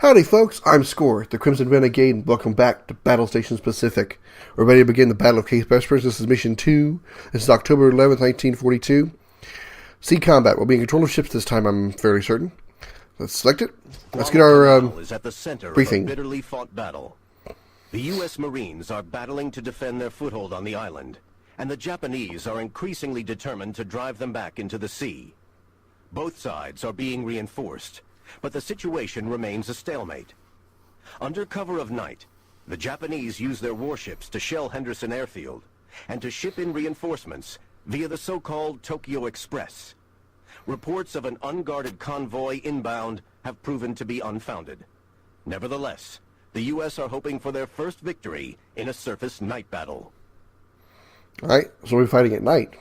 Howdy folks, I'm Scoryth, the Crimson Renegade, and welcome back to Battlestations Pacific. We're ready to begin the Battle of Cape Vespers. This is Mission 2. This is October 11th, 1942. Sea combat. We'll be in control of ships this time, I'm fairly certain. Let's select it. Let's get our is at the center briefing. Of a bitterly fought battle. The U.S. Marines are battling to defend their foothold on the island, and the Japanese are increasingly determined to drive them back into the sea. Both sides are being reinforced, but the situation remains a stalemate. Under cover of night, the Japanese use their warships to shell Henderson Airfield and to ship in reinforcements via the so-called Tokyo Express. Reports of an unguarded convoy inbound have proven to be unfounded. Nevertheless, the U.S. are hoping for their first victory in a surface night battle. Alright, so we're fighting at night.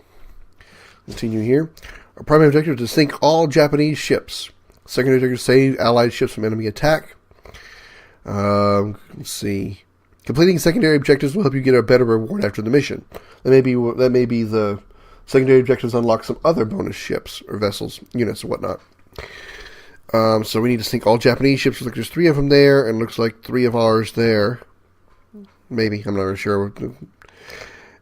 Continue here. Our primary objective is to sink all Japanese ships. Secondary objective is to save Allied ships from enemy attack. Let's see. Completing secondary objectives will help you get a better reward after the mission. That may be the secondary objectives unlock some other bonus ships or vessels, units, or whatnot. So we need to sink all Japanese ships. Looks like there's 3 of them there, and looks like 3 of ours there. Maybe, I'm not really sure.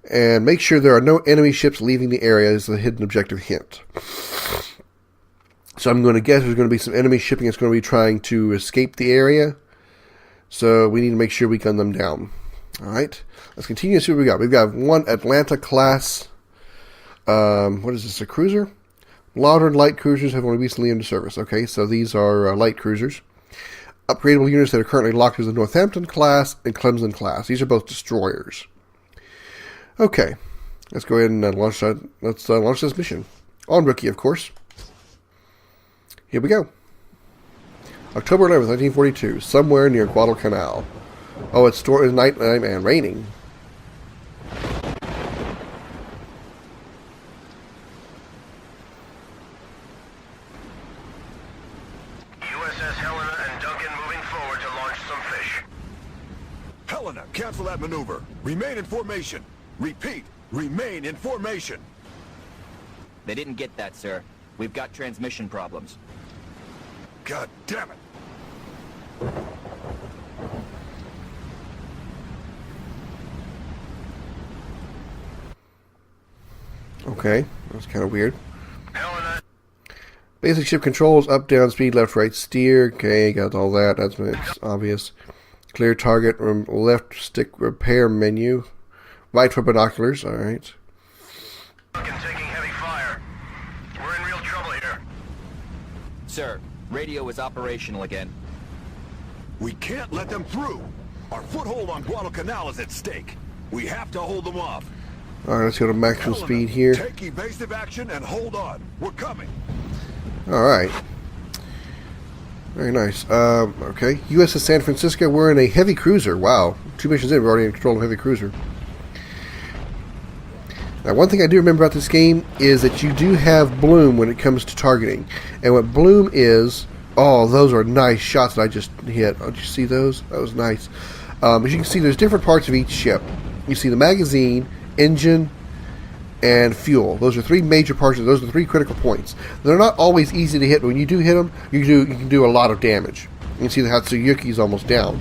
And make sure there are no enemy ships leaving the area is the hidden objective hint. So I'm going to guess there's going to be some enemy shipping that's going to be trying to escape the area. So we need to make sure we gun them down. Alright, let's continue to see what we got. We've got one Atlanta class. What is this, a cruiser? Modern light cruisers have only recently entered service. Okay, so these are light cruisers. Upgradable units that are currently locked as the Northampton class and Clemson class. These are both destroyers. Okay, let's go ahead and launch that. Let's launch this mission. On Rookie, of course. Here we go. October 11th, 1942, somewhere near Guadalcanal. Oh, it's night and raining. USS Helena and Duncan moving forward to launch some fish. Helena, cancel that maneuver. Remain in formation. Repeat, remain in formation. They didn't get that, sir. We've got transmission problems. God damn it. Okay, that's kind of weird. Helena. Basic ship controls, up, down, speed, left, right, steer. Okay, got all that. It's obvious. Clear target, left stick repair menu. Right for binoculars, alright. Duncan taking heavy fire. We're in real trouble here. Sir, radio is operational again. We can't let them through. Our foothold on Guadalcanal is at stake. We have to hold them off. Alright, let's go to maximum Helena, speed here. take evasive action and hold on. We're coming. Alright. Very nice. Okay. USS San Francisco, we're in a heavy cruiser. Wow. 2 missions in, we're already in control of a heavy cruiser. Now, one thing I do remember about this game is that you do have bloom when it comes to targeting. And what bloom is... Oh, those are nice shots that I just hit. Oh, did you see those? That was nice. As you can see, there's different parts of each ship. You see the magazine, engine, and fuel. Those are 3 major parts. Those are 3 critical points. They're not always easy to hit, but when you do hit them, you can do a lot of damage. You can see the Hatsuyuki's almost down.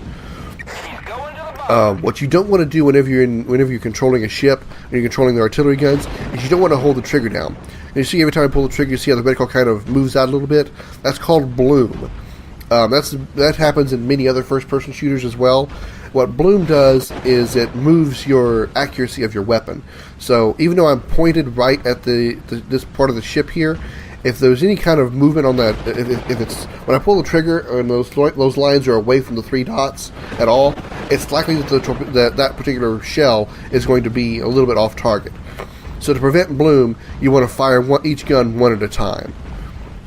What you don't want to do whenever you're controlling a ship and you're controlling the artillery guns is you don't want to hold the trigger down. And you see every time I pull the trigger, you see how the reticle kind of moves out a little bit. That's called bloom. That happens in many other first-person shooters as well. What bloom does is it moves your accuracy of your weapon. So even though I'm pointed right at this part of the ship here, if there's any kind of movement on that, if it's when I pull the trigger and those lines are away from the 3 dots at all, it's likely that that particular shell is going to be a little bit off target. So to prevent bloom, you want to fire each gun one at a time,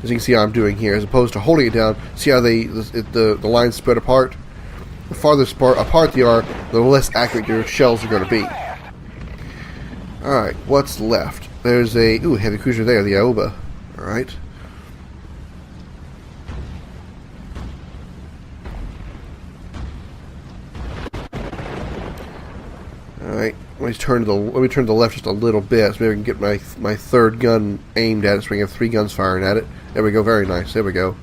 as you can see how I'm doing here, as opposed to holding it down. See how the lines spread apart? The farther apart they are, the less accurate your shells are going to be. Alright, what's left? There's a heavy cruiser there, the Aoba. Alright. Alright, let me turn to the left just a little bit, so maybe I can get my 3rd gun aimed at it, so we can have 3 guns firing at it. There we go, very nice, there we go.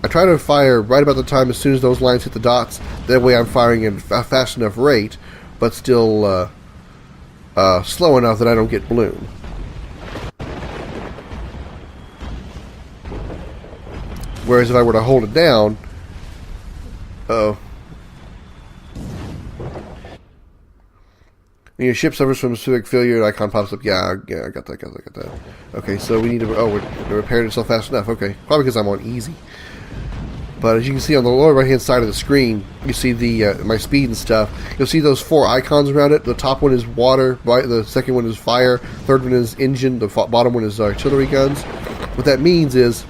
I try to fire right about the time as soon as those lines hit the dots. That way I'm firing at a fast enough rate, but still slow enough that I don't get blown. Whereas if I were to hold it down... Uh-oh. Your ship suffers from specific failure. Icon pops up. Yeah, I got that. Okay, so we need to... Oh, it repaired itself fast enough. Okay, probably because I'm on easy. But as you can see on the lower right-hand side of the screen, you see the my speed and stuff. You'll see those 4 icons around it. The top one is water. The second one is fire. Third one is engine. The bottom one is artillery guns. What that means is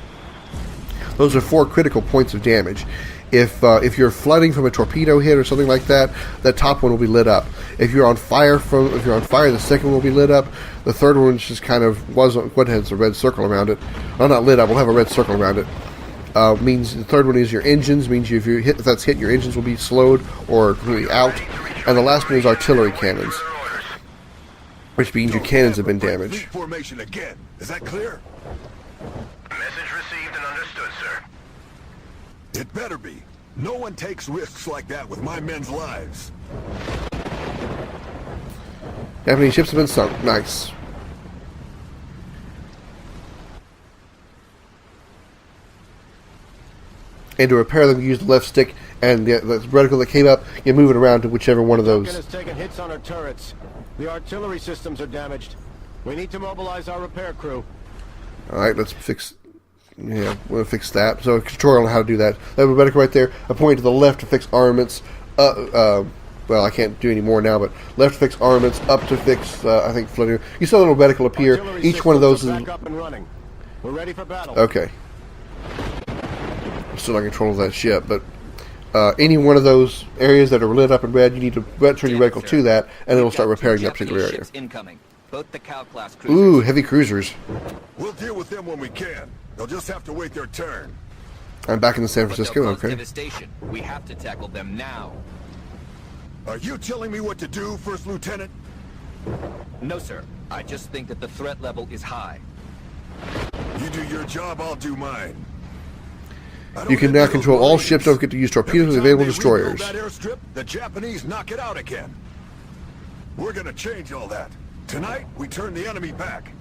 those are 4 critical points of damage. If you're flooding from a torpedo hit or something like that, that top one will be lit up. If you're on fire, the second one will be lit up. The third one just kind of has a red circle around it. Well, not lit up. We'll have a red circle around it. Means the third one is your engines. Means if that's hit, your engines will be slowed or completely out. And the last one is artillery cannons, which means your cannons have been damaged. Formation again. Is that clear? Message received and understood, sir. It better be. No one takes risks like that with my men's lives. Japanese ships have been sunk. Nice. And to repair them, you use the left stick, and the reticle that came up, you move it around to whichever one of those. Duncan has taken hits on our turrets. The artillery systems are damaged. We need to mobilize our repair crew. Alright, let's fix... Yeah, we'll fix that. So a tutorial on how to do that. That would be better right there. I point to the left to fix armaments. Well, I can't do any more now, but left to fix armaments, up to fix, I think, flooding. You saw a little reticle appear. Artillery Each one of those is... back up and running. We're ready for battle. Okay. I'm still not in control of that ship, but any one of those areas that are lit up in red, you need to turn your reticle to that, and it'll start repairing that particular area. Incoming. Both the Cow class cruisers. Ooh, heavy cruisers. We'll deal with them when we can. They'll just have to wait their turn. I'm back in the San But they'll Francisco, cause okay. devastation. We have to tackle them now. Are you telling me what to do, First Lieutenant? No, sir. I just think that the threat level is high. You do your job, I'll do mine. You can now control all ships. Don't get to use torpedoes with available destroyers. That airstrip, the Japanese knock it out again. We're gonna change all that. Tonight, we turn the enemy back.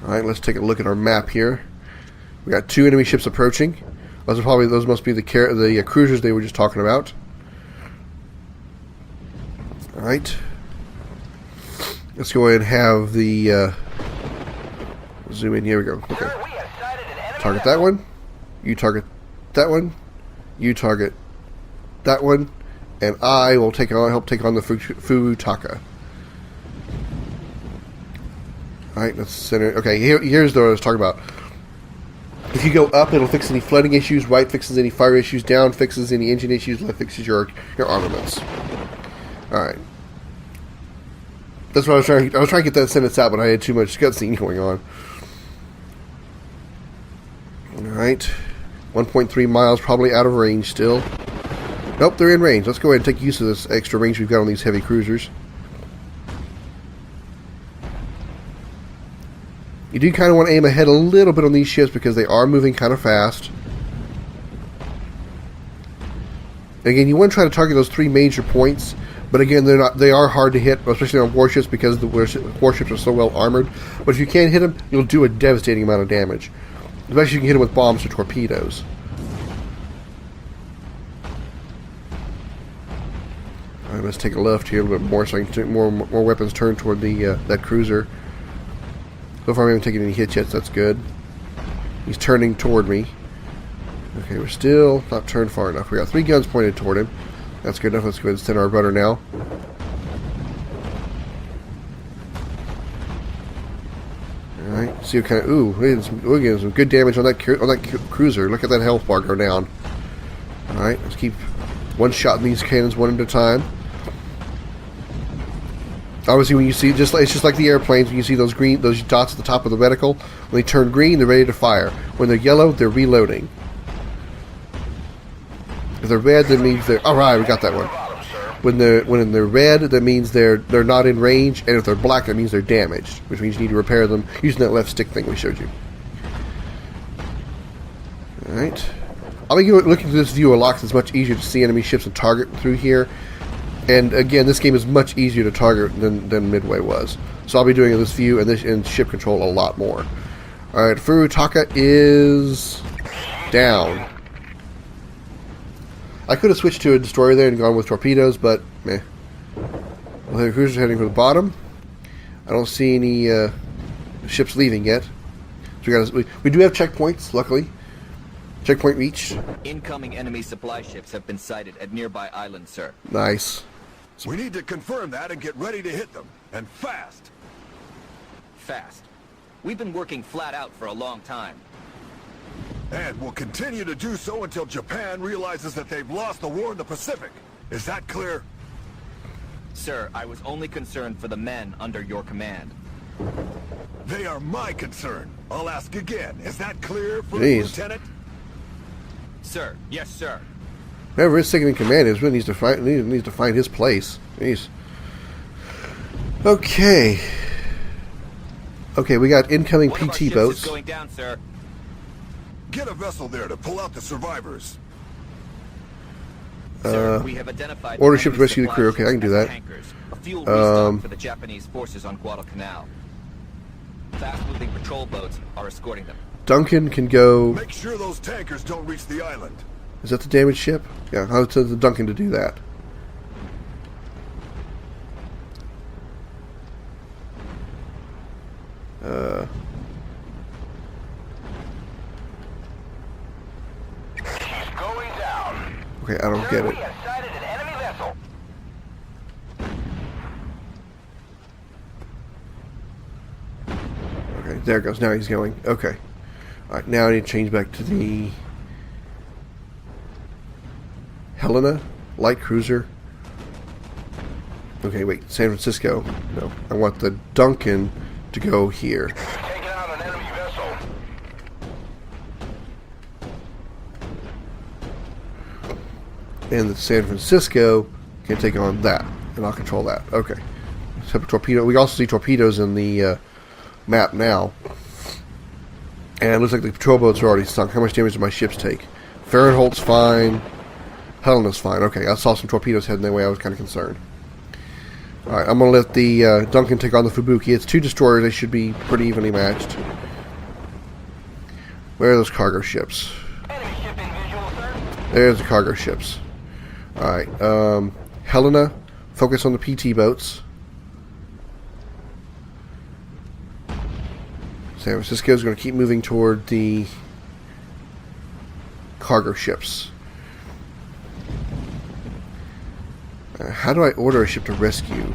Alright, let's take a look at our map here. We got 2 enemy ships approaching. Those must be the cruisers they were just talking about. Alright. Let's go ahead and have the zoom in. Here we go. Okay. Target that one. You target that one. You target that one. And I will help take on the Furutaka. Alright, let's center. Okay, here's what I was talking about. If you go up, it'll fix any flooding issues. Right fixes any fire issues. Down fixes any engine issues. Left fixes your armaments. Alright. That's what I was trying to get that sentence out, but I had too much cutscene going on. Alright. 1.3 miles, probably out of range still. Nope, they're in range. Let's go ahead and take use of this extra range we've got on these heavy cruisers. You do kind of want to aim ahead a little bit on these ships because they are moving kind of fast. Again, you want to try to target those 3 major points, but again, they are hard to hit, especially on warships because the warships are so well armored. But if you can't hit them, you'll do a devastating amount of damage. Especially if you can hit them with bombs or torpedoes. Alright, let's take a left here a little bit more so I can get more weapons turned toward that cruiser. So far we haven't taken any hits yet, so that's good. He's turning toward me. Okay, we're still not turned far enough. We got 3 guns pointed toward him. That's good enough. Let's go ahead and send our rudder now. Alright, see what kind of... Ooh, we're getting some good damage on that cruiser. Look at that health bar go down. Alright, let's keep one shot in these cannons one at a time. Obviously, when you see, it's just like the airplanes, when you see those dots at the top of the reticle, when they turn green, they're ready to fire. When they're yellow, they're reloading. If they're red, that means they're... Alright, we got that one. When they're red, that means they're not in range, and if they're black, that means they're damaged, which means you need to repair them using that left stick thing we showed you. Alright. I'll be looking through this view a lot because it's much easier to see enemy ships and target through here. And again, this game is much easier to target than Midway was. So I'll be doing this view and ship control a lot more. Alright, Furutaka is down. I could have switched to a destroyer there and gone with torpedoes, but meh. Well, the cruiser's heading for the bottom. I don't see any ships leaving yet. So we do have checkpoints, luckily. Checkpoint reached. Incoming enemy supply ships have been sighted at nearby islands, sir. Nice. We need to confirm that and get ready to hit them. And fast. Fast. We've been working flat out for a long time. And we'll continue to do so until Japan realizes that they've lost the war in the Pacific. Is that clear? Sir, I was only concerned for the men under your command. They are my concern. I'll ask again. Is that clear, Jeez. Lieutenant? Sir, yes, sir. Whoever his second in command is really needs to find his place. Jeez. Okay. Okay, we got incoming One of our PT ships boats. is going down, sir. Get a vessel there to pull out the survivors. Sir, we have identified order enemy ship to rescue the supply crew. Okay, I ships can do as that. tankers. A fuel restock for the Japanese forces on Guadalcanal. Fast-moving patrol boats are escorting them. Duncan can go. Make sure those tankers don't reach the island. Is that the damaged ship? Yeah, I'll tell the Duncan to do that. She's going down. Okay, I don't Sir, get we it. have sighted an enemy vessel. Okay, there it goes. Now he's going. Okay. Alright, now I need to change back to the Helena light cruiser. Okay, wait. San Francisco. No, I want the Duncan to go here. We've taken out an enemy vessel. And the San Francisco can take on that, and I'll control that. Okay. Except a torpedo. We also see torpedoes in the map now. And it looks like the patrol boats are already sunk. How much damage did my ships take? Fahrenholt's fine. Helena's fine. Okay, I saw some torpedoes heading that way. I was kind of concerned. Alright, I'm going to let the Duncan take on the Fubuki. It's two destroyers. They should be pretty evenly matched. Where are those cargo ships? Enemy ship in visual, sir. There's the cargo ships. Alright, Helena, focus on the PT boats. San Francisco is going to keep moving toward the cargo ships. How do I order a ship to rescue?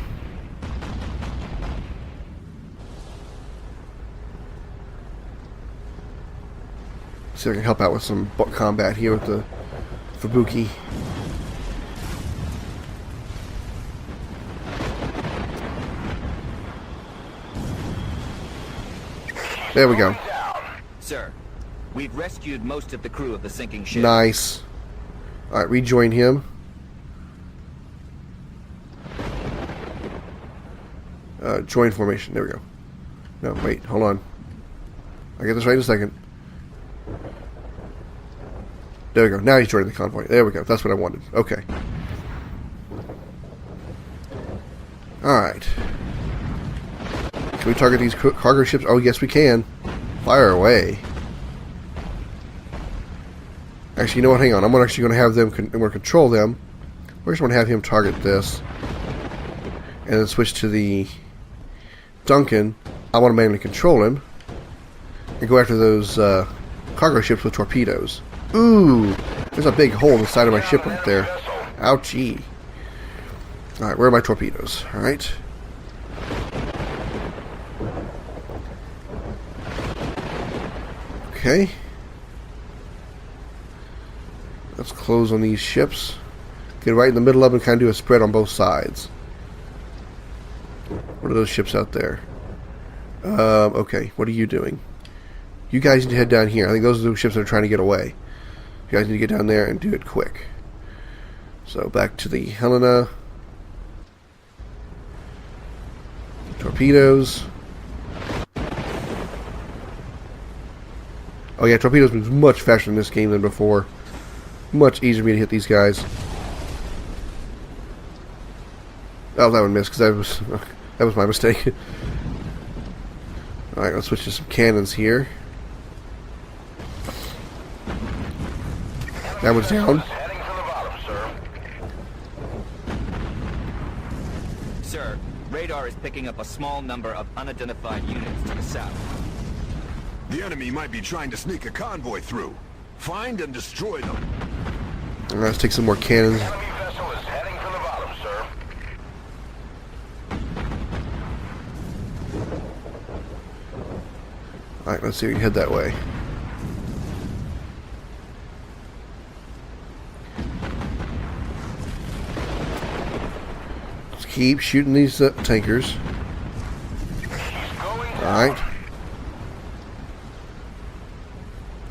See if I can help out with some combat here with the Fubuki. There we go. Sir, we've rescued most of the crew of the sinking ship. Nice. Alright, rejoin him. Join formation. There we go. No, wait, hold on. I'll get this right in a second. There we go. Now he's joining the convoy. There we go. That's what I wanted. Okay. Alright. Can we target these cargo ships? Oh, yes, we can. Fire away. Actually, you know what? Hang on. I'm actually going to have them. I'm going to control them. We're just going to have him target this. And then switch to the Duncan. I want to manually control him. And go after those cargo ships with torpedoes. Ooh! There's a big hole in the side of my ship right there. Ouchie. Alright, where are my torpedoes? Alright. Okay. Let's close on these ships. Get right in the middle of them and kind of do a spread on both sides. What are those ships out there? Okay, what are you doing? You guys need to head down here. I think those are the ships that are trying to get away. You guys need to get down there and do it quick. So back to the Helena. Torpedoes. Oh yeah, torpedoes move much faster in this game than before. Much easier for me to hit these guys. Oh, that one missed because that was my mistake. All right, let's switch to some cannons here. That one's down. Heading for the bottom, sir. Sir, radar is picking up a small number of unidentified units to the south. The enemy might be trying to sneak a convoy through. Find and destroy them. All right, let's take some more cannons. Enemy vessel is heading for the bottom, sir. All right, let's see if we can head that way. Let's keep shooting these tankers. All right.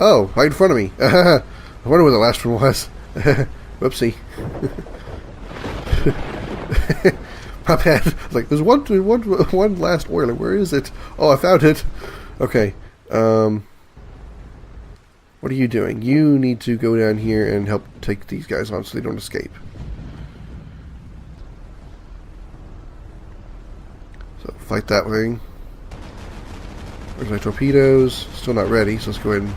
Oh, right in front of me. I wonder where the last one was. Whoopsie. My bad. Like, there's one last oiler. Where is it? Oh, I found it. Okay. What are you doing? You need to go down here and help take these guys on so they don't escape. So, fight that thing. Where's my torpedoes? Still not ready, so let's go ahead and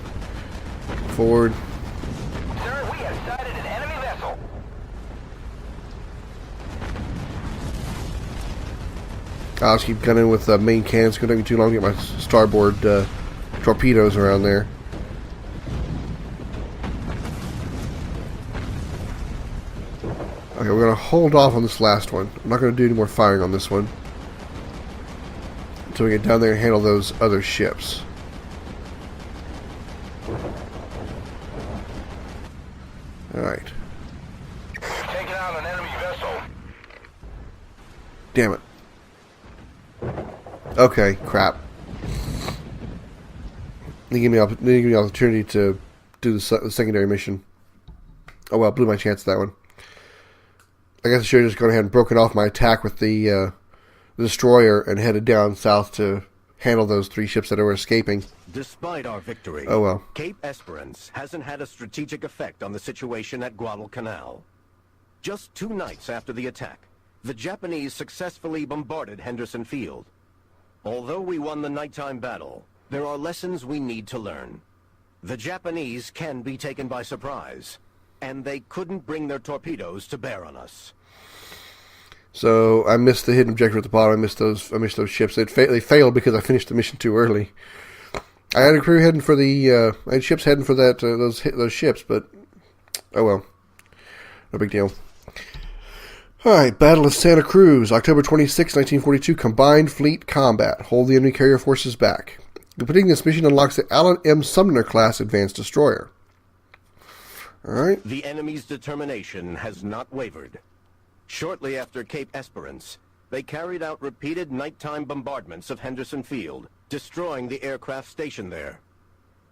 forward. Sir, we have sighted an enemy vessel. I'll just keep gunning with main cannons. It's going to take me too long to get my starboard torpedoes around there. Okay, we're going to hold off on this last one. I'm not going to do any more firing on this one until we get down there and handle those other ships. Alright. We've taken out an enemy vessel. Damn it. Okay, crap. They give me the opportunity to do the secondary mission. Oh well, blew my chance at that one. I guess I should have just gone ahead and broken off my attack with the destroyer and headed down south to handle those 3 ships that were escaping. Despite our victory, Oh well. Cape Esperance hasn't had a strategic effect on the situation at Guadalcanal. Just 2 nights after the attack, the Japanese successfully bombarded Henderson Field. Although we won the nighttime battle, there are lessons we need to learn. The Japanese can be taken by surprise, and they couldn't bring their torpedoes to bear on us. So I missed the hidden objective at the bottom. I missed those ships. They failed because I finished the mission too early. I had a crew heading for I had ships heading for those ships, but oh well, no big deal. All right, Battle of Santa Cruz, October 26, 1942. Combined fleet combat. Hold the enemy carrier forces back. Completing this mission unlocks the Allen M. Sumner class advanced destroyer. All right. The enemy's determination has not wavered. Shortly after Cape Esperance, they carried out repeated nighttime bombardments of Henderson Field, destroying the aircraft stationed there.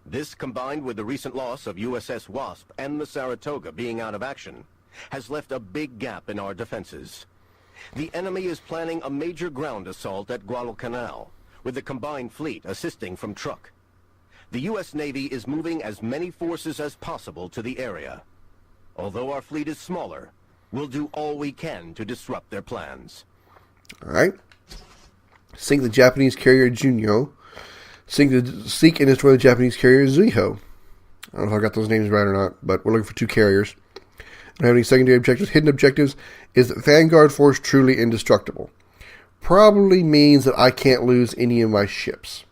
This, combined with the recent loss of USS Wasp and the Saratoga being out of action, has left a big gap in our defenses. The enemy is planning a major ground assault at Guadalcanal, with the combined fleet assisting from truck. The U.S. Navy is moving as many forces as possible to the area. Although our fleet is smaller, we'll do all we can to disrupt their plans. All right. Sink the Japanese carrier Junyo. Seek and destroy the Japanese carrier Zuiho. I don't know if I got those names right or not, but we're looking for 2 carriers. And having secondary objectives, hidden objectives, is that Vanguard Force truly indestructible. Probably means that I can't lose any of my ships.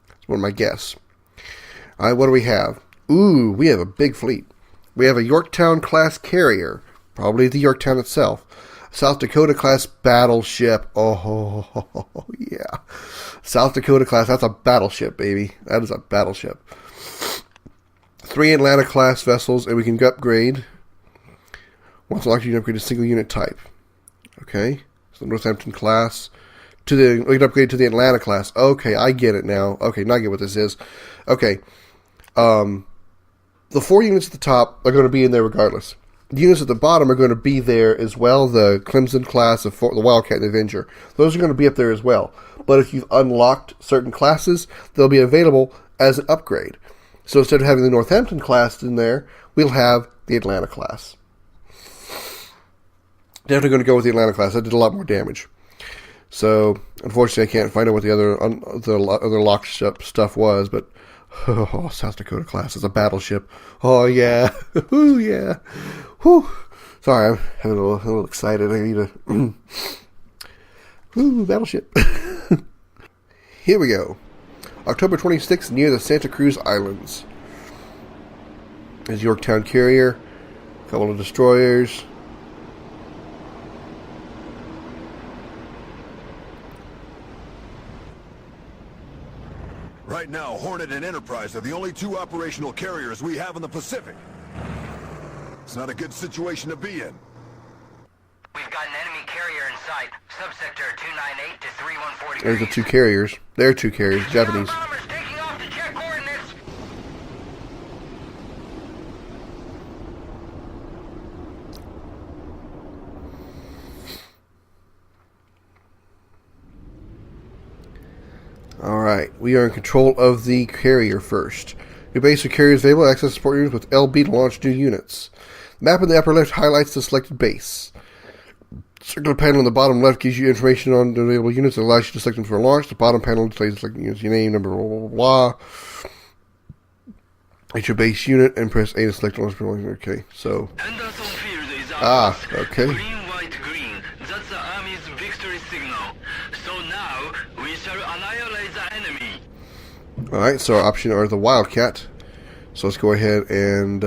That's one of my guess. All right, what do we have? Ooh, we have a big fleet. We have a Yorktown-class carrier, probably the Yorktown itself. South Dakota-class battleship. Oh, yeah. South Dakota-class, that's a battleship, baby. That is a battleship. 3 Atlanta-class vessels, and we can upgrade. Once unlocked, you can upgrade a single unit type. Okay. So Northampton-class. We can upgrade to the Atlanta-class. Okay, I get it now. Okay, now I get what this is. Okay. The 4 units at the top are going to be in there regardless. The units at the bottom are going to be there as well. The Clemson class, the Wildcat, and the Avenger. Those are going to be up there as well. But if you've unlocked certain classes, they'll be available as an upgrade. So instead of having the Northampton class in there, we'll have the Atlanta class. Definitely going to go with the Atlanta class. That did a lot more damage. So, unfortunately, I can't find out what the other locked stuff was, but South Dakota class is a battleship. Oh, yeah. Ooh, yeah. Whew. Sorry, I'm having a little excited. I need a... Ooh, battleship. Here we go. October 26th, near the Santa Cruz Islands. There's Yorktown carrier. A couple of destroyers. Right now, Hornet and Enterprise are the only two operational carriers we have in the Pacific. It's not a good situation to be in. We've got an enemy carrier in sight. Subsector 298 to 314 There's the two carriers. They're two carriers, Japanese. Bombers taking off to check coordinates. Alright, we are in control of the carrier first. New base of carriers available. Access support units with LB to launch new units. The map in the upper left highlights the selected base. Circular panel in the bottom left gives you information on the available units and allows you to select them for launch. The bottom panel displays selected units, your name, number, blah, blah, blah. It's your base unit and press A to select launch. Okay, so. Anderson Field is Ah, okay. Green, white, green. That's the Army's victory signal. So now we shall annihilate the enemy. Alright, so our option are the Wildcat. So let's go ahead and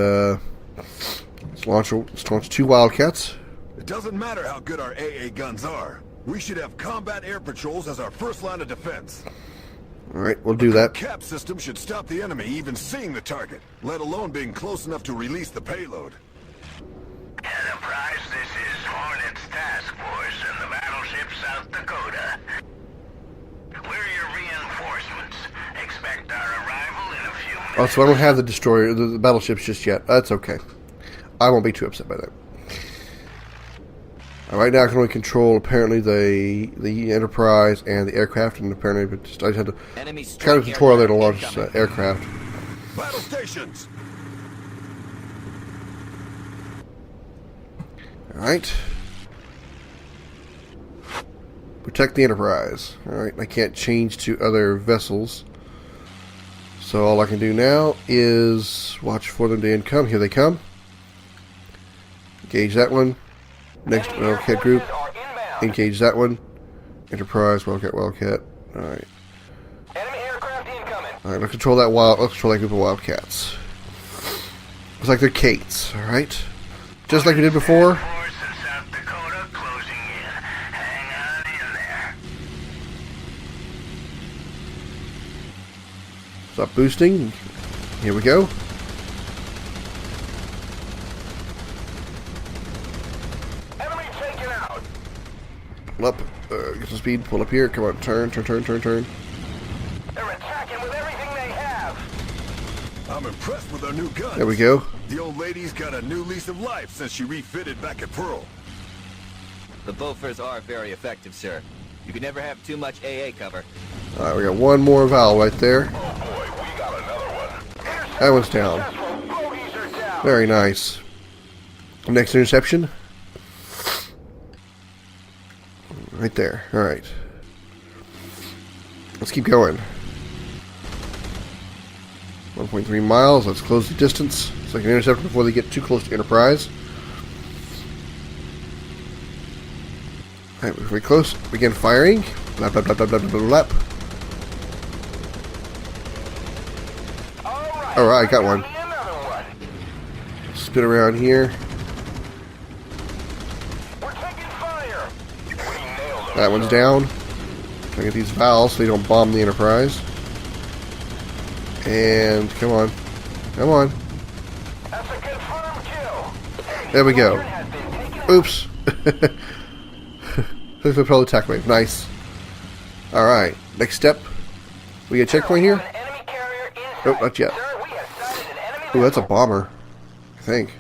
let's launch two Wildcats. It doesn't matter how good our AA guns are. We should have combat air patrols as our first line of defense. Alright, we'll do that. Cap system should stop the enemy even seeing the target, let alone being close enough to release the payload. Enterprise, this is Hornet's task force and the battleship South Dakota. We're your reinforcements. Expect our arrival in a few minutes. Oh, so I don't have the destroyer, the battleships just yet. That's okay. I won't be too upset by that. Right now I can only control apparently the Enterprise and the aircraft, and apparently I just had to kind of tutorial there to launch aircraft. Battlestations! Alright. Protect the Enterprise. Alright, I can't change to other vessels. So all I can do now is watch for them to income. Here they come. Engage that one. Next Wildcat group. Engage that one. Enterprise, Wildcat. Alright. Enemy aircraft incoming. Alright, let's control that group of Wildcats. Looks like they're Kates, alright? Just like we did before. Force in South Dakota closing in. Hang on in there. Stop boosting. Here we go. Enemy taken out. Pull up. Get some speed. Pull up here. Come on. Turn. They're attacking with everything they have. I'm impressed with our new guns. There we go. The old lady's got a new lease of life since she refitted back at Pearl. The Bofors are very effective, sir. You can never have too much AA cover. Alright, we got one more valve right there. Oh boy, we got another one. That one's down. Bogies are down. Very nice. Next interception. Right there. Alright. Let's keep going. 1.3 miles. Let's close the distance so I can intercept before they get too close to Enterprise. Alright, we're very close. Begin firing. Blap, blap, blap, blap, blap, blap, blap. Alright, got one. Spin around here. We're taking fire. We nailed them. That one's down. Try to get these valves so they don't bomb the Enterprise. And come on. Come on. That's a confirmed kill. There we go. Oops. There's the pro attack wave. Nice. Alright. Next step. We get a checkpoint here? Enemy carrier in sight. Nope, not yet. Sir, we have sighted an enemy Ooh, that's a vessel. bomber. I think.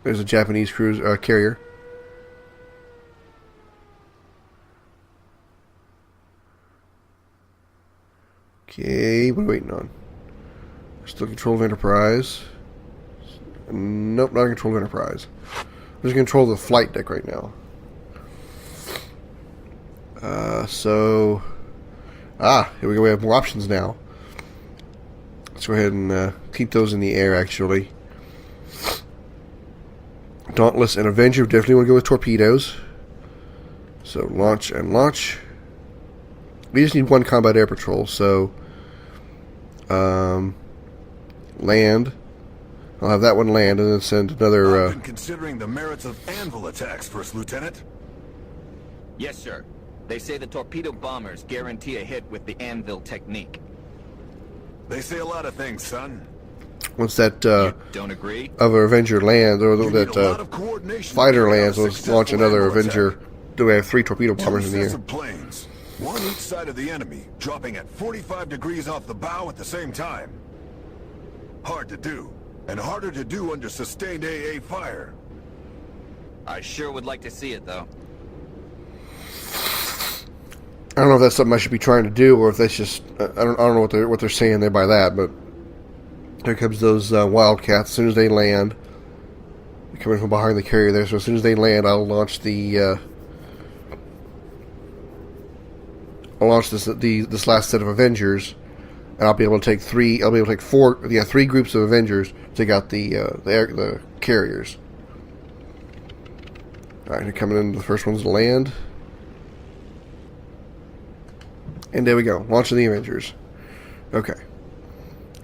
There's a Japanese cruise carrier. Okay, what are we waiting on? Still control of Enterprise. Nope, not in control of Enterprise. I'm just control the flight deck right now. Here we go. We have more options now. Let's go ahead and keep those in the air, actually. Dauntless and Avenger. Definitely want to go with torpedoes. So, launch and launch. We just need one combat air patrol, so... land. I'll have that one land and then send another... I've been considering the merits of anvil attacks, First Lieutenant. Yes, sir. They say the torpedo bombers guarantee a hit with the anvil technique. They say a lot of things, son. Once that You don't agree? other Avenger lands, or You need a lot that of coordination fighter to carry out lands, a let's successful launch another anvil Avenger. attack. Do we have 3 torpedo Two bombers in the sets air? of planes, one each side of the enemy, dropping at 45 degrees off the bow at the same time. Hard to do, and harder to do under sustained AA fire. I sure would like to see it, though. I don't know if that's something I should be trying to do, or if that's just I don't know what they're saying there by that. But here comes those Wildcats. As soon as they land, they're coming from behind the carrier there. So as soon as they land, I'll launch this last set of Avengers, and I'll be able to take 3. I'll be able to take 3 groups of Avengers to take out the carriers. All right, they're coming in. The first one's to land. And there we go, launching the Avengers. Okay.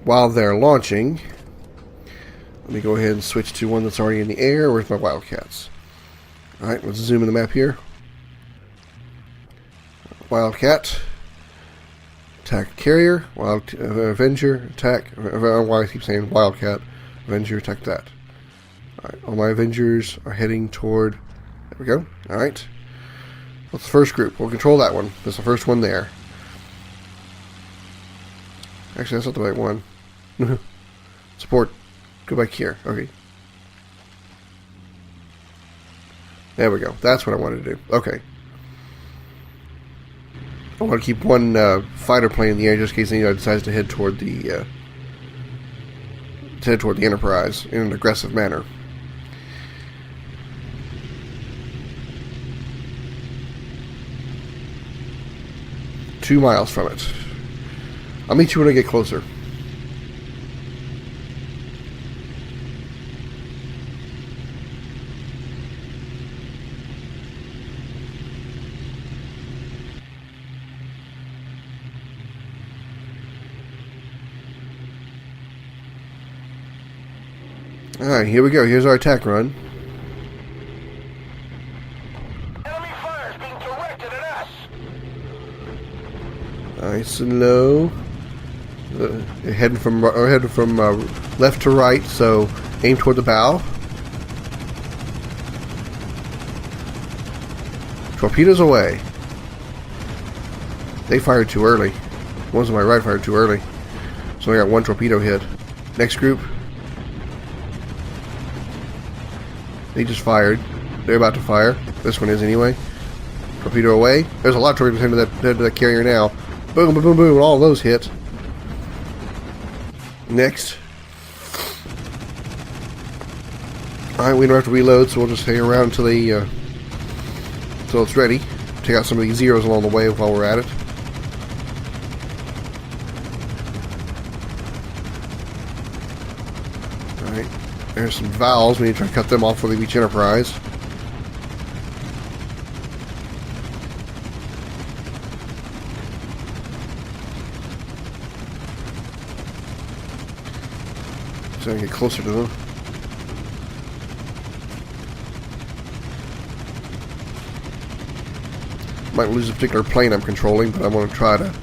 While they're launching, let me go ahead and switch to one that's already in the air. Where's my Wildcats? Alright, let's zoom in the map here. Wildcat. Attack carrier. Avenger. Attack. Why I keep saying Wildcat. Avenger, attack that. Alright, all my Avengers are heading toward... There we go. Alright. What's the first group? We'll control that one. That's the first one there. Actually, that's not the right one. Support. Go back here. Okay. There we go. That's what I wanted to do. Okay. I want to keep one fighter plane in the air just in case anyone decides to head toward the Enterprise in an aggressive manner. Two miles from it. I'll meet you when I get closer. Alright, here we go. Here's our attack run. Enemy fire is being directed at us. Nice and low. Heading from left to right, so aim toward the bow. Torpedoes away. They fired too early. The ones on my right fired too early. So I got one torpedo hit. Next group. They just fired. They're about to fire. This one is anyway. Torpedo away. There's a lot of torpedoes into that carrier now. Boom, boom, boom, boom. All of those hit. Next. Alright, we don't have to reload, so we'll just hang around until it's ready. Take out some of these zeros along the way while we're at it. Alright. There's some valves. We need to try to cut them off before they reach Enterprise. So I can get closer to them. Might lose a particular plane I'm controlling, but I want to try to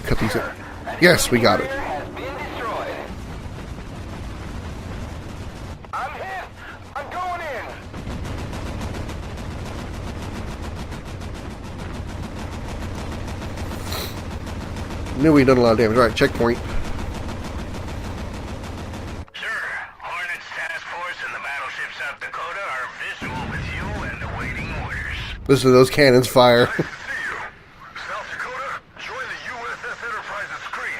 cut these out. Yes, we got it. Has been destroyed. I'm hit. I'm going in. Knew we'd done a lot of damage. Alright, checkpoint. Sir, Hornets Task Force and the Battleship South Dakota are visual with you and awaiting orders. Listen to those cannons fire. See you. South Dakota, join the USS Enterprise's screen.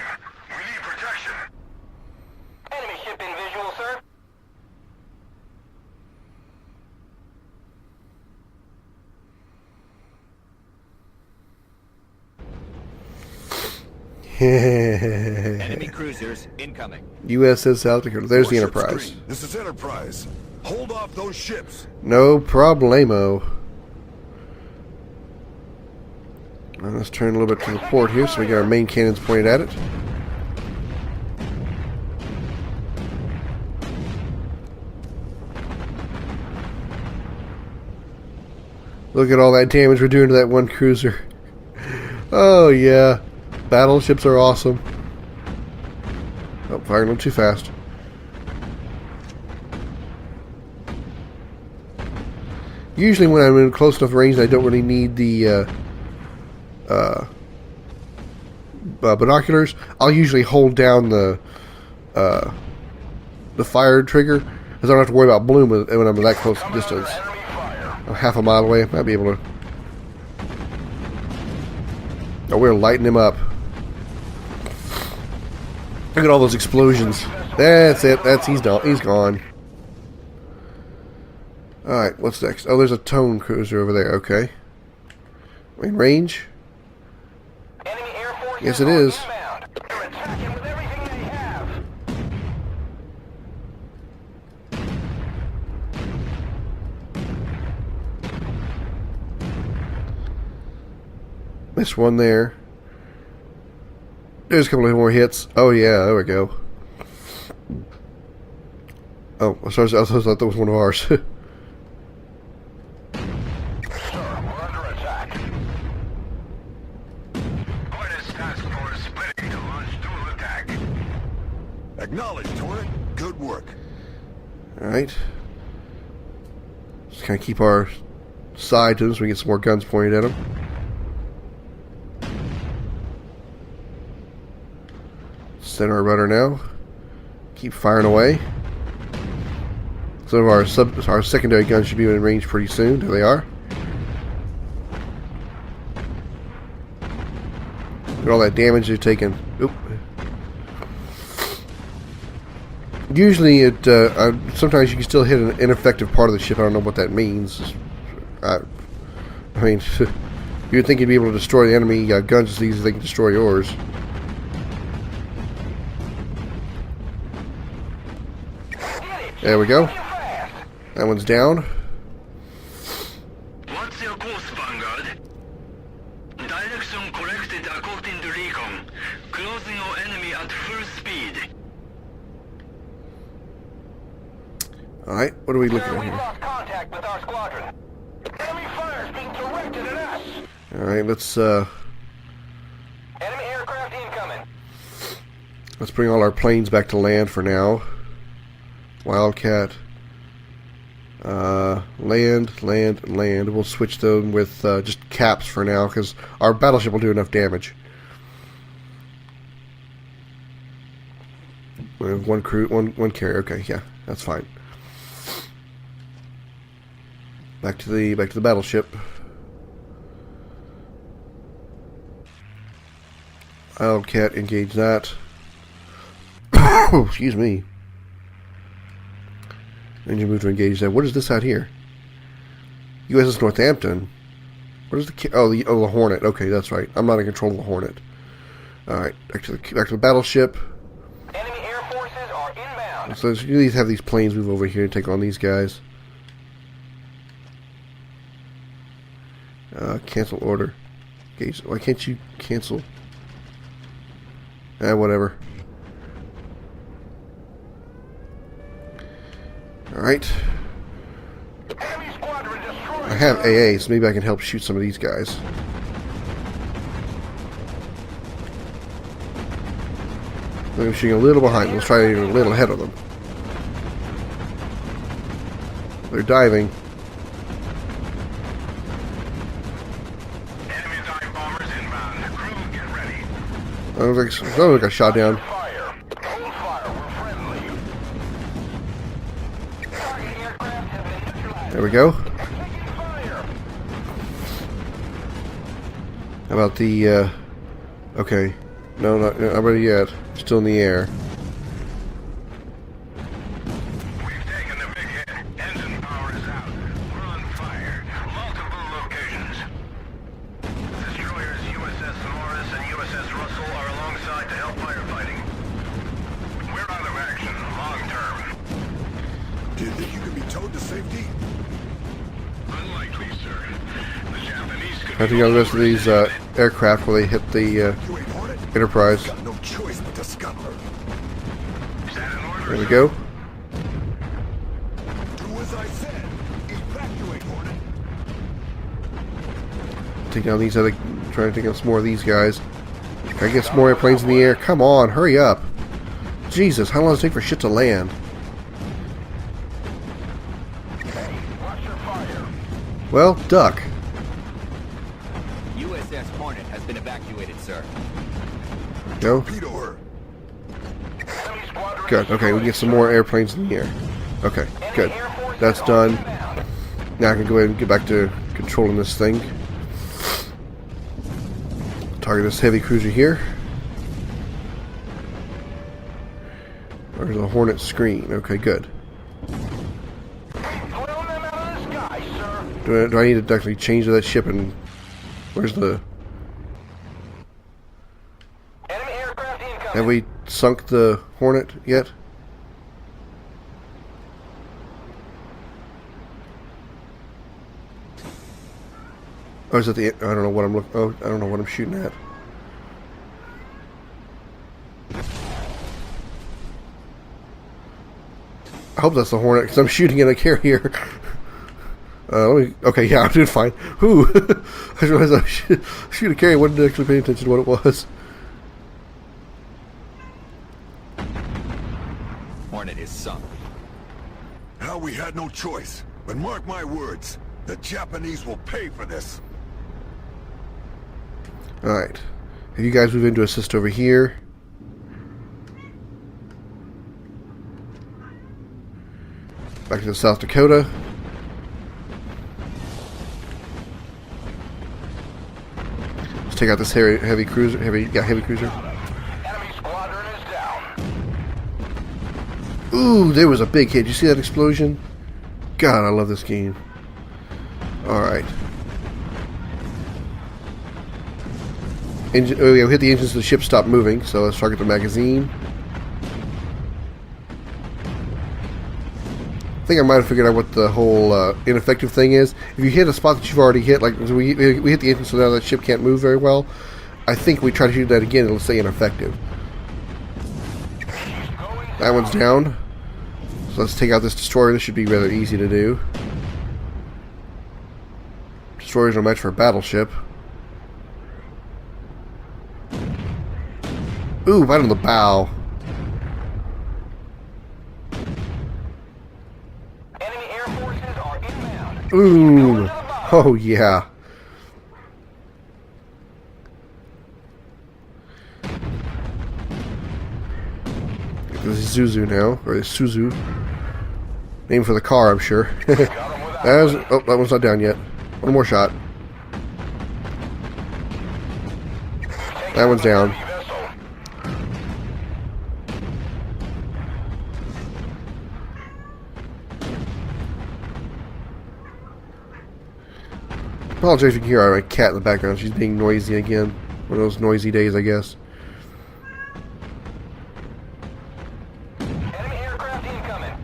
Enemy cruisers incoming. USS South Dakota. There's the Warship Enterprise. screen. This is Enterprise. Hold off those ships. No problemo. Now let's turn a little bit to the port here so we get our main cannons pointed at it. Look at all that damage we're doing to that one cruiser. Oh yeah. Battleships are awesome. Oh, firing them too fast. Usually when I'm in close enough range I don't really need the binoculars, I'll usually hold down the fire trigger because I don't have to worry about bloom when I'm that close distance. I'm half a mile away, I might be able to. Oh, we're lighting him up. Look at all those explosions. That's it. He's gone. Alright, what's next? Oh, there's a tone cruiser over there. Okay. In range? Yes, it is. Missed one there. There's a couple of more hits. Oh yeah, there we go. Oh, I thought that was one of ours. Acknowledged, turret. Good work. Alright. Just kind of keep our side to them so we get some more guns pointed at them. Center our rudder now. Keep firing away. Some of our secondary guns should be in range pretty soon. There they are. Look at all that damage they've taken. Oop. Usually, sometimes you can still hit an ineffective part of the ship. I don't know what that means. I mean, you'd think you'd be able to destroy the enemy guns as easy as they can destroy yours. There we go. That one's down. What's your course, Vanguard? Direction corrected according to recon. Closing your enemy at full speed. Alright, what are we looking at We here? lost contact with our squadron. Enemy fire is being directed at us. Alright, Enemy aircraft incoming. let's bring all our planes back to land for now. Wildcat. Land. We'll switch them with just caps for now because our battleship will do enough damage. We have one crew, one carrier. Okay, yeah, that's fine. Back to the battleship. Wildcat, engage that. Excuse me. Engine move to engage that. What is this out here? USS Northampton. What is the the Hornet? Okay, that's right. I'm not in control of the Hornet. All right, back to the battleship. Enemy air forces are inbound. So you need to have these planes move over here and take on these guys. Cancel order. Okay, so why can't you cancel? Whatever. Alright. Enemy squadron destroyed. I have AA, so maybe I can help shoot some of these guys. I'm shooting a little behind them. Let's try to get a little ahead of them. They're diving. Enemy dive bombers inbound. Crew, get ready. I don't think I shot down. Fire. Hold fire. We're friendly. Target aircraft have been neutralized. There we go. Taking fire. How about the, okay. No, not ready yet. Still in the air. We've taken the big hit. Engine power is out. We're on fire. Multiple locations. Destroyers USS Morris and USS Russell are alongside You think you can be towed to safety? Unlikely, sir. The Japanese could I think on the rest of these aircraft where they hit the Evacuate Hornet? Enterprise. Got no choice but to scuttle her. Is that an order? There we go. Do as I said. Evacuate Hornet. Take down these other. Trying to take out some more of these guys. Gotta get some more airplanes in the air. Come on, hurry up. Jesus, how long does it take for shit to land? Well, duck. USS Hornet has been evacuated, sir. Go. Torpedo her. Good. Okay, we can get some more airplanes in the air. Okay, good. That's done. Now I can go ahead and get back to controlling this thing. Target this heavy cruiser here. There's a Hornet screen. Okay, good. Do I need to actually change that ship and where's the... Have we sunk the Hornet yet? Oh, is that the... I don't know what I'm looking... Oh, I don't know what I'm shooting at. I hope that's the Hornet, because I'm shooting at a carrier. Let me... Okay, yeah, I'm doing fine. Whew! I just realized I shoot a carrier. I wasn't actually paying attention to what it was. Hornet is sunk. Now we had no choice. But mark my words, the Japanese will pay for this. Alright. Have you guys move in to assist over here? Back to South Dakota. Let's take out this heavy cruiser. Heavy cruiser. Ooh, there was a big hit. Did you see that explosion? God, I love this game. Alright. Engine, oh yeah, we hit the engines so the ship stopped moving, so let's target the magazine. I think I might have figured out what the whole ineffective thing is. If you hit a spot that you've already hit, like we hit the engine so now that ship can't move very well, I think we try to shoot that again, it'll stay ineffective. That one's down. So let's take out this destroyer. This should be rather easy to do. Destroyer's no match for a battleship. Ooh, right on the bow. Enemy air forces are inbound. Ooh. Oh, yeah. This is Zuzu now, or Suzu. Name for the car, I'm sure. Oh, that one's not down yet. One more shot. That one's down. I apologize if you can hear my cat in the background. She's being noisy again. One of those noisy days, I guess. Enemy aircraft incoming.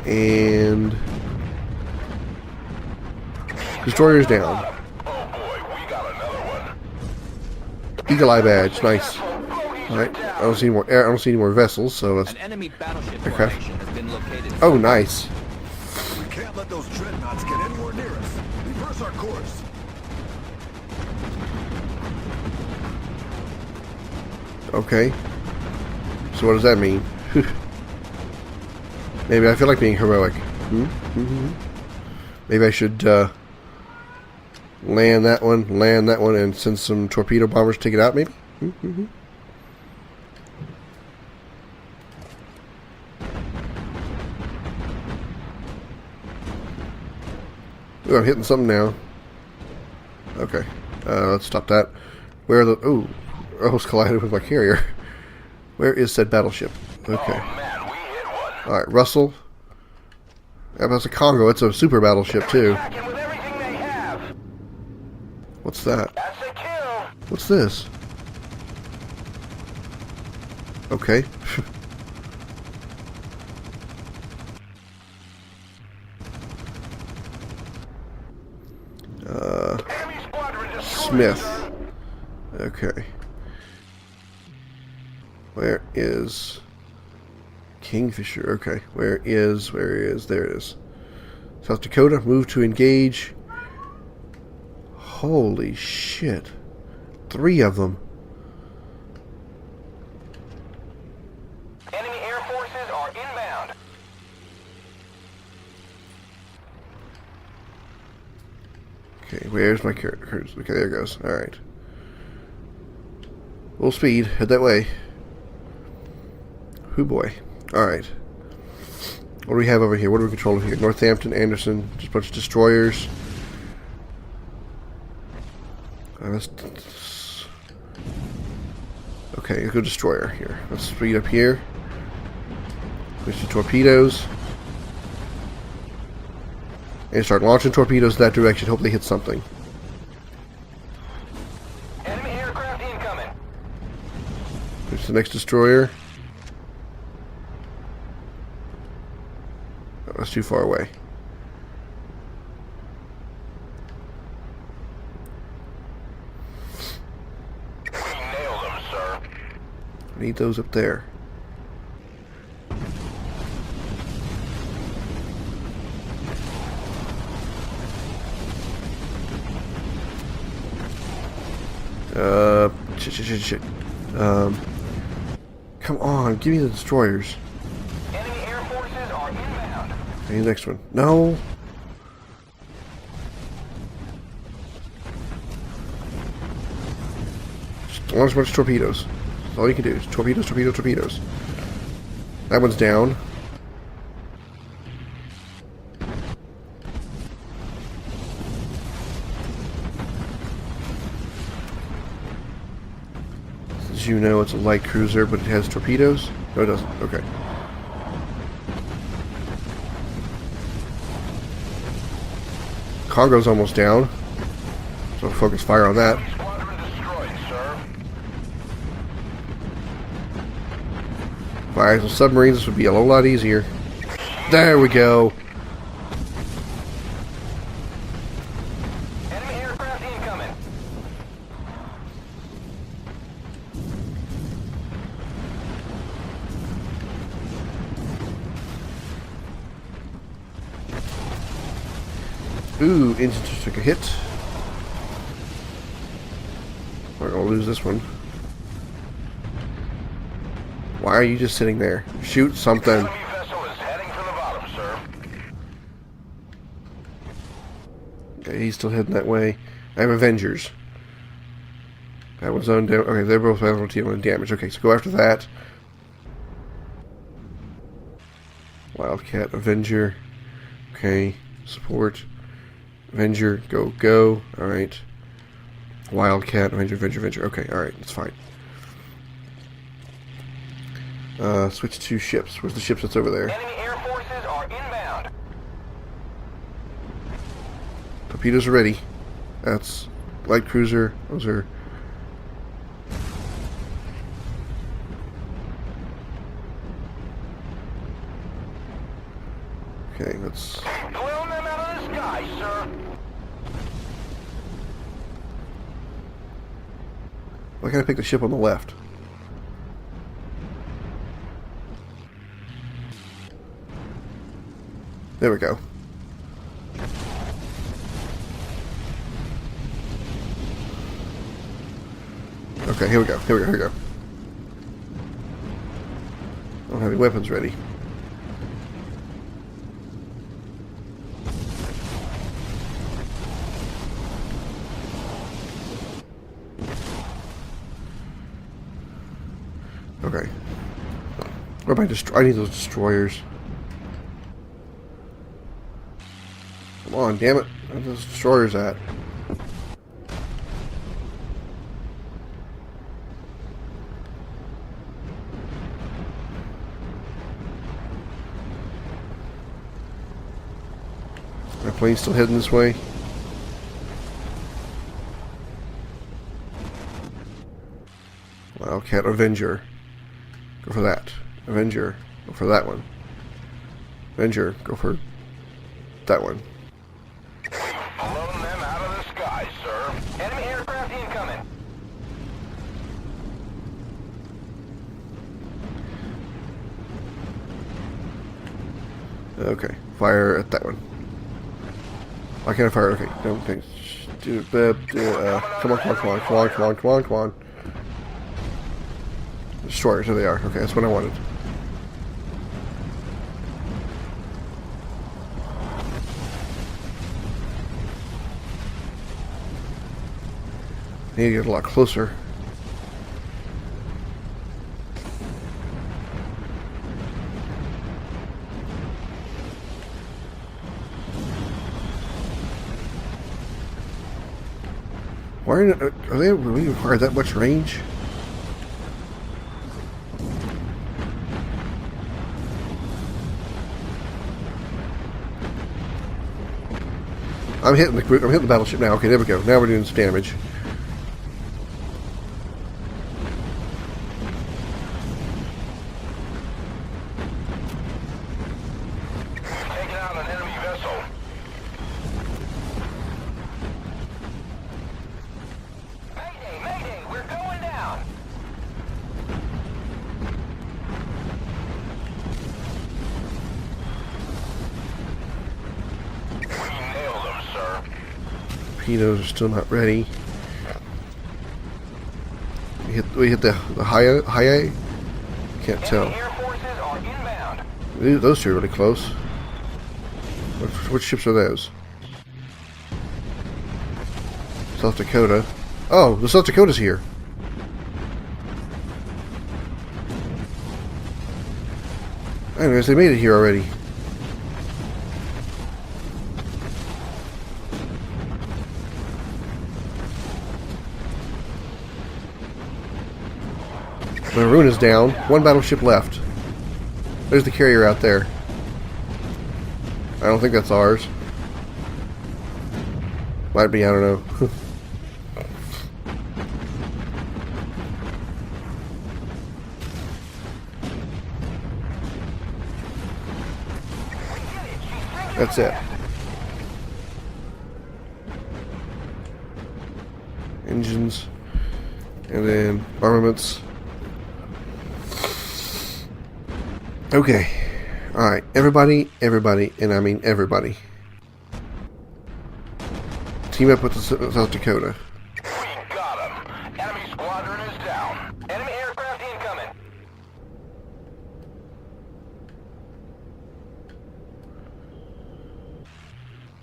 And destroyer's down. Oh boy, we got another one. Eagle Eye badge, nice. All right, I don't see any more. I don't see any more vessels, so let's. An enemy battleship Aircraft. formation has been located. Oh, nice. We can't let those dreadnoughts get anywhere near us. Reverse our course. Okay. So what does that mean? Maybe I feel like being heroic. Maybe I should land that one, and send some torpedo bombers to take it out, maybe? Ooh, I'm hitting something now. Okay. Let's stop that. Where are the... Ooh. I almost collided with my carrier. Where is said battleship? Okay. Man, we hit one. Alright, Russell. That's a Congo. It's a super battleship, too. Attacking with everything they have. What's that? That's a kill. What's this? Okay. Smith. Okay. Where is Kingfisher? Okay. Where is, there it is. South Dakota, move to engage. Holy shit. 3 of them. Enemy air forces are inbound. Okay, where's my cruise? Okay, there it goes. Alright. Full speed, head that way. Hoo boy. Alright. What do we have over here? What do we control here? Northampton, Anderson, just a bunch of destroyers. Okay, let's go destroyer here. Let's speed up here. Push the torpedoes. And start launching torpedoes that direction. Hope they hit something. Enemy aircraft incoming. There's the next destroyer. Oh, that's too far away. We nailed them, sir. I need those up there. Shit. Come on, give me the destroyers. Enemy air forces are inbound. I need the next one. No. Just launch a bunch of torpedoes. That's all you can do. Is torpedoes. That one's down. As you know, it's a light cruiser, but it has torpedoes. No, it doesn't. Okay. Congo's almost down, so focus fire on that. Squadron destroyed, sir. Fire some submarines, this would be a whole lot easier. There we go. Enemy aircraft incoming. Ooh, engine just took a hit. We're gonna lose this one. Why are you just sitting there? Shoot something. Enemy vessel is heading for the bottom, sir. Okay, he's still heading that way. I have Avengers. That one's on down. Okay, they're both dealing damage. Okay, so go after that. Wildcat, Avenger. Okay, support. Avenger, go. Alright. Wildcat, Avenger. Okay, alright, that's fine. Switch to ships. Where's the ships that's over there? Enemy air forces are inbound. Torpedoes are ready. That's light cruiser. Those are... Okay, let's... Blown them out of the sky, sir. Why can't I pick the ship on the left? There we go. Okay, here we go. I don't have any weapons ready. Okay. Where am I I need those destroyers. Come on, damn it. Where are those destroyers at? My plane's still heading this way. Wildcat, Avenger. Go for that. Avenger, go for that one. Avenger, go for that one. Blown them out of the sky, sir. Enemy aircraft Okay, fire at that one. Why can't I fire? Okay, no, okay. Come on. Destroyers, there they are. Okay, that's what I wanted. Need to get a lot closer. Why are they really require that much range? I'm hitting the battleship now. Okay, there we go. Now we're doing some damage. Taking out an enemy vessel. Mayday! We're going down! We nailed them, sir. Torpedoes are still not ready. We hit the high A? Can't tell. Enemy air forces are inbound. Those two are really close. Which ships are those? South Dakota. Oh, the South Dakota's here. Anyways, they made it here already. The Maroon is down. One battleship left. There's the carrier out there. I don't think that's ours. Might be, I don't know. That's it. Engines. And then armaments. Okay. Alright. Everybody, and I mean everybody. Team up with the South Dakota. We got him. Enemy squadron is down. Enemy aircraft incoming.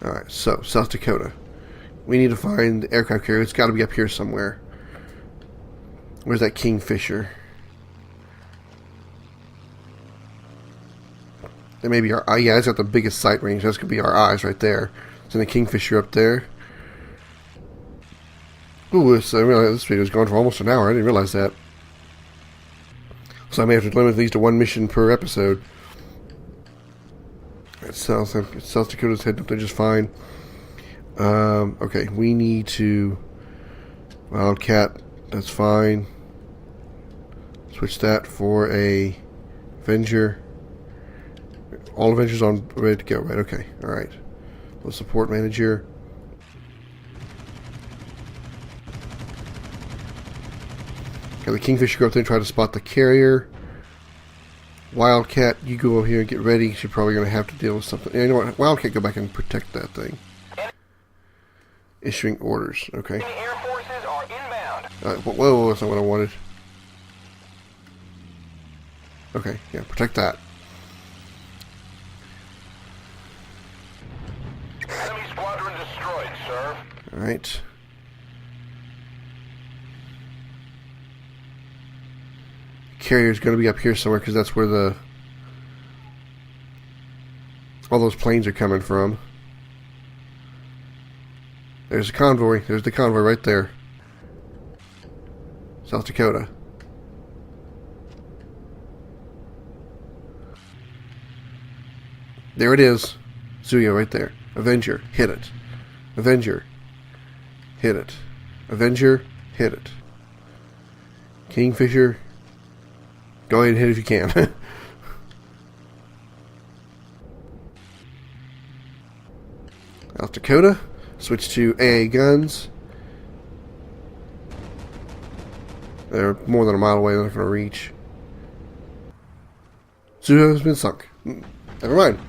Alright, so, South Dakota. We need to find the aircraft carrier. It's got to be up here somewhere. Where's that Kingfisher? That may be our eye. Yeah, it's got the biggest sight range. That's going to be our eyes right there. So the Kingfisher up there. Ooh, this video's gone for almost an hour. I didn't realize that. So I may have to limit these to one mission per episode. South Dakota's heading up there just fine. Okay, we need to... Wildcat, that's fine. Switch that for a Avenger. All Avengers on ready to go, right? Okay, alright. We'll support manager. Okay, the Kingfisher go up there and try to spot the carrier. Wildcat, you go over here and get ready. You're probably going to have to deal with something. You know what? Wildcat, go back and protect that thing. Issuing orders. Okay. Air forces are inbound. Whoa, that's not what I wanted. Okay, yeah, protect that. Enemy squadron destroyed, sir. Alright. Carrier's going to be up here somewhere because that's where all those planes are coming from. There's the convoy. There's the convoy right there. South Dakota. There it is. Zuyo right there. Avenger. Hit it. Avenger. Hit it. Avenger. Hit it. Kingfisher. Go ahead and hit if you can. South Dakota. Switch to AA guns. They're more than a mile away. They're not going to reach. Zuho has been sunk. Never mind.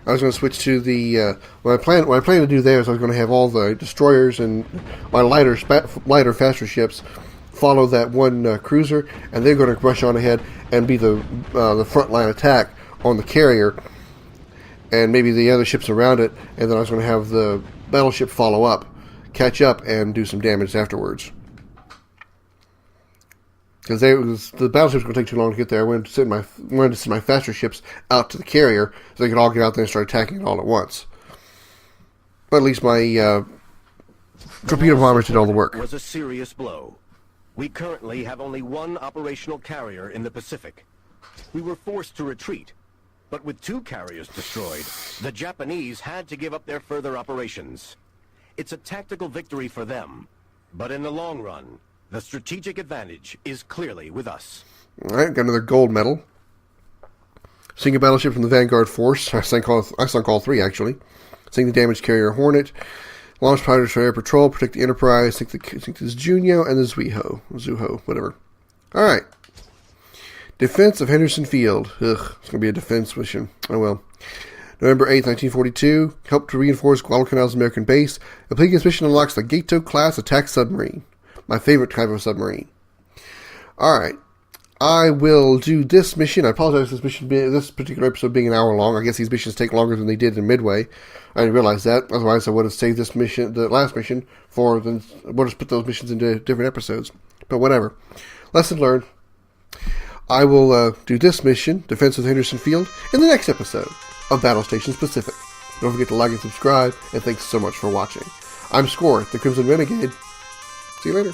I was going to switch to the what I plan to do there is I was going to have all the destroyers and my lighter, faster ships follow that one cruiser, and they're going to rush on ahead and be the front line attack on the carrier, and maybe the other ships around it. And then I was going to have the battleship follow up, catch up, and do some damage afterwards. Because the battleships were going to take too long to get there. I wanted to send my faster ships out to the carrier so they could all get out there and start attacking it all at once. But at least my torpedo bombers did all the work. Was a serious blow. We currently have only one operational carrier in the Pacific. We were forced to retreat, but with 2 carriers destroyed, the Japanese had to give up their further operations. It's a tactical victory for them, but in the long run, the strategic advantage is clearly with us. Alright, got another gold medal. Sink a battleship from the Vanguard Force. I sunk all 3, actually. Sink the damaged carrier Hornet. Launch Powder Destroyer Patrol. Protect the Enterprise. Sink the Junio and the Zuho, whatever. Alright. Defense of Henderson Field. Ugh, it's going to be a defense mission. Oh well. November 8th, 1942. Help to reinforce Guadalcanal's American base. Completing this mission unlocks the Gato-class attack submarine. My favorite type of submarine. Alright. I will do this mission. I apologize for this particular episode being an hour long. I guess these missions take longer than they did in Midway. I didn't realize that. Otherwise, I would have saved this mission, the last mission, would have put those missions into different episodes. But whatever. Lesson learned. I will do this mission, Defense of Henderson Field, in the next episode of Battlestations Pacific. Don't forget to like and subscribe, and thanks so much for watching. I'm Scoryth, the Crimson Renegade. See you later.